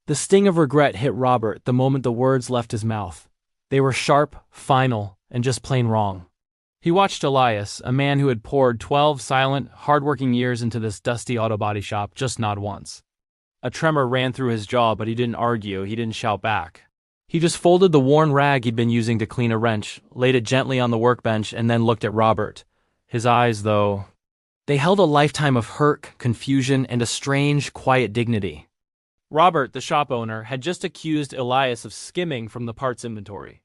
The sting of regret hit Robert the moment the words left his mouth. They were sharp, final, and just plain wrong. He watched Elias, a man who had poured 12 silent, hard-working years into this dusty auto body shop, just nod once. A tremor ran through his jaw, but he didn't argue, he didn't shout back. He just folded the worn rag he'd been using to clean a wrench, laid it gently on the workbench, and then looked at Robert. His eyes, though, they held a lifetime of hurt, confusion, and a strange, quiet dignity. Robert, the shop owner, had just accused Elias of skimming from the parts inventory.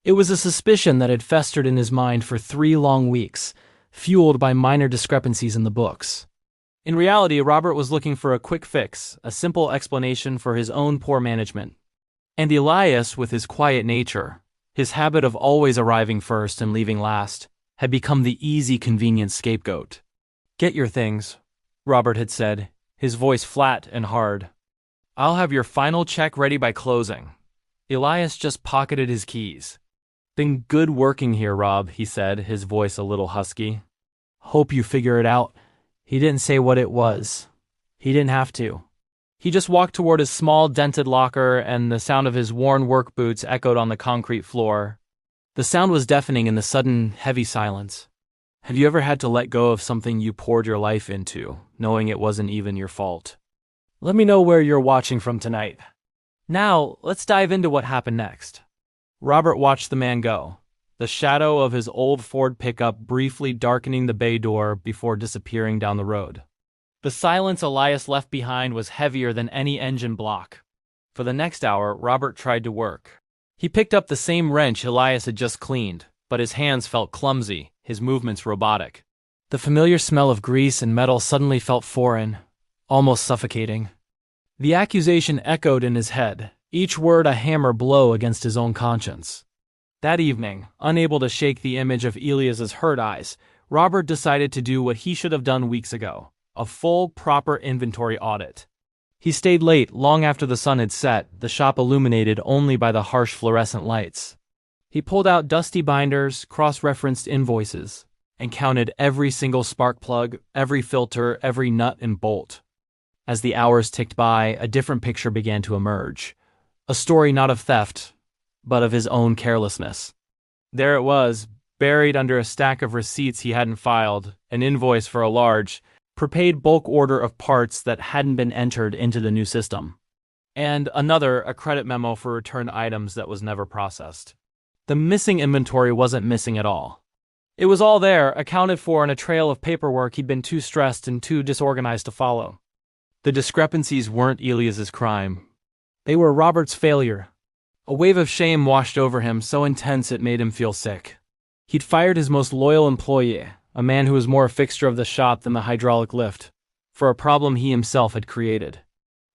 It was a suspicion that had festered in his mind for 3 long weeks, fueled by minor discrepancies in the books. In reality, Robert was looking for a quick fix, a simple explanation for his own poor management. And Elias, with his quiet nature, his habit of always arriving first and leaving last, had become the easy, convenient scapegoat. "Get your things," Robert had said, his voice flat and hard. "I'll have your final check ready by closing." Elias just pocketed his keys. "Been good working here, Rob," he said, his voice a little husky. "Hope you figure it out." He didn't say what it was. He didn't have to. He just walked toward his small, dented locker, and the sound of his worn work boots echoed on the concrete floor. The sound was deafening in the sudden, heavy silence. Have you ever had to let go of something you poured your life into, knowing it wasn't even your fault? Let me know where you're watching from tonight. Now, let's dive into what happened next. Robert watched the man go, the shadow of his old Ford pickup briefly darkening the bay door before disappearing down the road. The silence Elias left behind was heavier than any engine block. For the next hour, Robert tried to work. He picked up the same wrench Elias had just cleaned, but his hands felt clumsy, his movements robotic. The familiar smell of grease and metal suddenly felt foreign, almost suffocating. The accusation echoed in his head, each word a hammer blow against his own conscience. That evening, unable to shake the image of Elias's hurt eyes, Robert decided to do what he should have done weeks ago, a full, proper inventory audit. He stayed late, long after the sun had set, the shop illuminated only by the harsh fluorescent lights. He pulled out dusty binders, cross-referenced invoices, and counted every single spark plug, every filter, every nut and bolt. As the hours ticked by, a different picture began to emerge. A story not of theft, but of his own carelessness. There it was, buried under a stack of receipts he hadn't filed, an invoice for a large, prepaid bulk order of parts that hadn't been entered into the new system. And another, a credit memo for returned items that was never processed. The missing inventory wasn't missing at all. It was all there, accounted for in a trail of paperwork he'd been too stressed and too disorganized to follow. The discrepancies weren't Elias's crime. They were Robert's failure. A wave of shame washed over him, so intense it made him feel sick. He'd fired his most loyal employee, a man who was more a fixture of the shop than the hydraulic lift, for a problem he himself had created.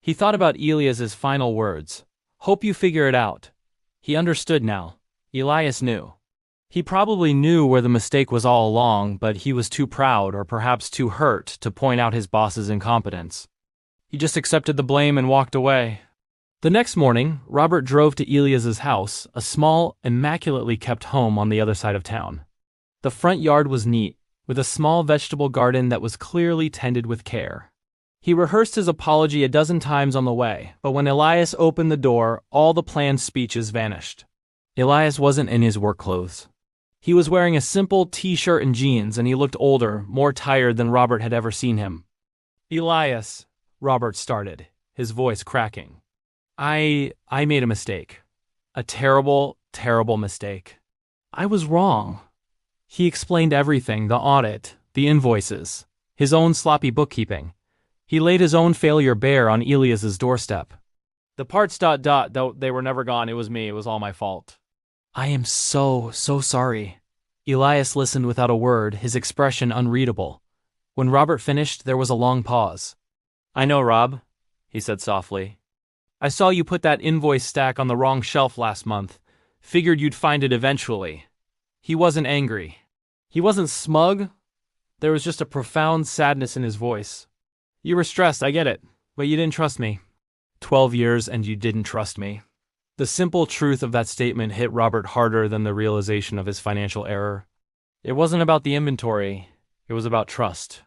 He thought about Elias's final words. "Hope you figure it out." He understood now. Elias knew. He probably knew where the mistake was all along, but he was too proud, or perhaps too hurt, to point out his boss's incompetence. He just accepted the blame and walked away. The next morning, Robert drove to Elias's house, a small, immaculately kept home on the other side of town. The front yard was neat, with a small vegetable garden that was clearly tended with care. He rehearsed his apology a dozen times on the way, but when Elias opened the door, all the planned speeches vanished. Elias wasn't in his work clothes. He was wearing a simple t-shirt and jeans, and he looked older, more tired than Robert had ever seen him. "Elias," Robert started, his voice cracking. I made a mistake. A terrible, terrible mistake. I was wrong." He explained everything, the audit, the invoices, his own sloppy bookkeeping. He laid his own failure bare on Elias's doorstep. "The parts ... though they were never gone, it was me, it was all my fault." "I am so sorry." Elias listened without a word, his expression unreadable. When Robert finished, there was a long pause. "I know, Rob," he said softly. "I saw you put that invoice stack on the wrong shelf last month. Figured you'd find it eventually." He wasn't angry. He wasn't smug. There was just a profound sadness in his voice. "You were stressed, I get it, but you didn't trust me. 12 years and you didn't trust me." The simple truth of that statement hit Robert harder than the realization of his financial error. It wasn't about the inventory. It was about trust.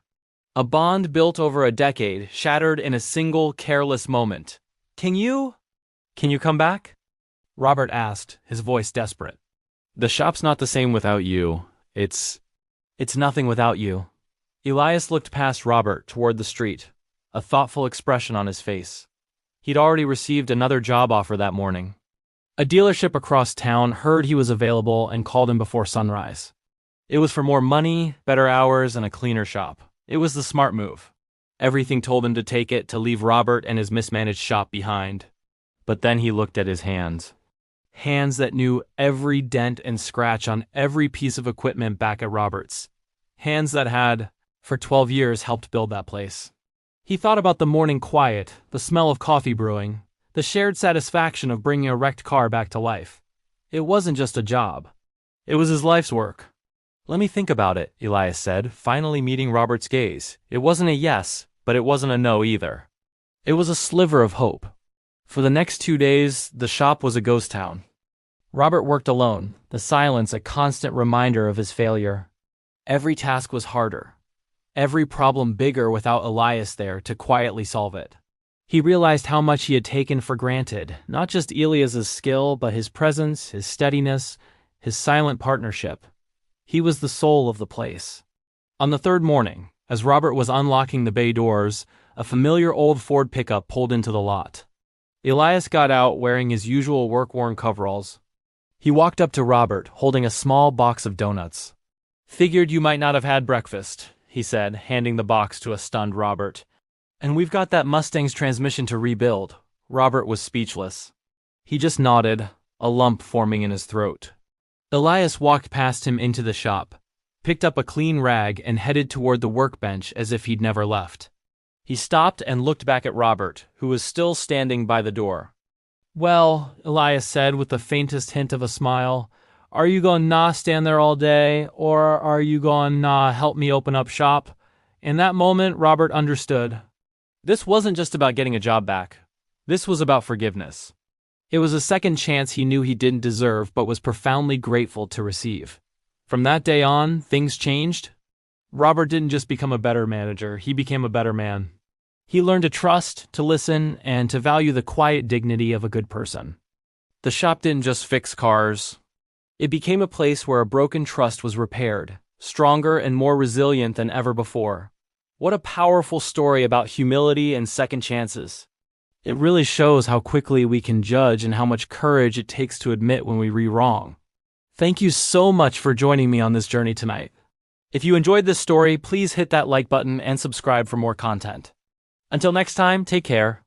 A bond built over a decade, shattered in a single careless moment. "Can you?" Can you come back? Robert asked, his voice desperate. The shop's not the same without you. It's nothing without you. Elias looked past Robert toward the street, a thoughtful expression on his face. He'd already received another job offer that morning. A dealership across town heard he was available and called him before sunrise. It was for more money, better hours, and a cleaner shop. It was the smart move. Everything told him to take it, to leave Robert and his mismanaged shop behind. But then he looked at his hands. Hands that knew every dent and scratch on every piece of equipment back at Robert's. Hands that had, for 12 years, helped build that place. He thought about the morning quiet, the smell of coffee brewing, the shared satisfaction of bringing a wrecked car back to life. It wasn't just a job. It was his life's work. Let me think about it, Elias said, finally meeting Robert's gaze. It wasn't a yes, but it wasn't a no either. It was a sliver of hope. For the next 2 days, the shop was a ghost town. Robert worked alone, the silence a constant reminder of his failure. Every task was harder. Every problem bigger without Elias there to quietly solve it. He realized how much he had taken for granted, not just Elias's skill, but his presence, his steadiness, his silent partnership. He was the soul of the place. On the third morning, as Robert was unlocking the bay doors, a familiar old Ford pickup pulled into the lot. Elias got out wearing his usual work-worn coveralls. He walked up to Robert, holding a small box of donuts. "Figured you might not have had breakfast," he said, handing the box to a stunned Robert. "And we've got that Mustang's transmission to rebuild." Robert was speechless. He just nodded, a lump forming in his throat. Elias walked past him into the shop, picked up a clean rag and headed toward the workbench as if he'd never left. He stopped and looked back at Robert, who was still standing by the door. "Well," Elias said with the faintest hint of a smile, "are you gonna stand there all day, or are you gonna help me open up shop?" In that moment, Robert understood. This wasn't just about getting a job back. This was about forgiveness. It was a second chance he knew he didn't deserve but was profoundly grateful to receive. From that day on, things changed. Robert didn't just become a better manager, he became a better man. He learned to trust, to listen, and to value the quiet dignity of a good person. The shop didn't just fix cars. It became a place where a broken trust was repaired, stronger and more resilient than ever before. What a powerful story about humility and second chances. It really shows how quickly we can judge and how much courage it takes to admit when we do wrong. Thank you so much for joining me on this journey tonight. If you enjoyed this story, please hit that like button and subscribe for more content. Until next time, take care.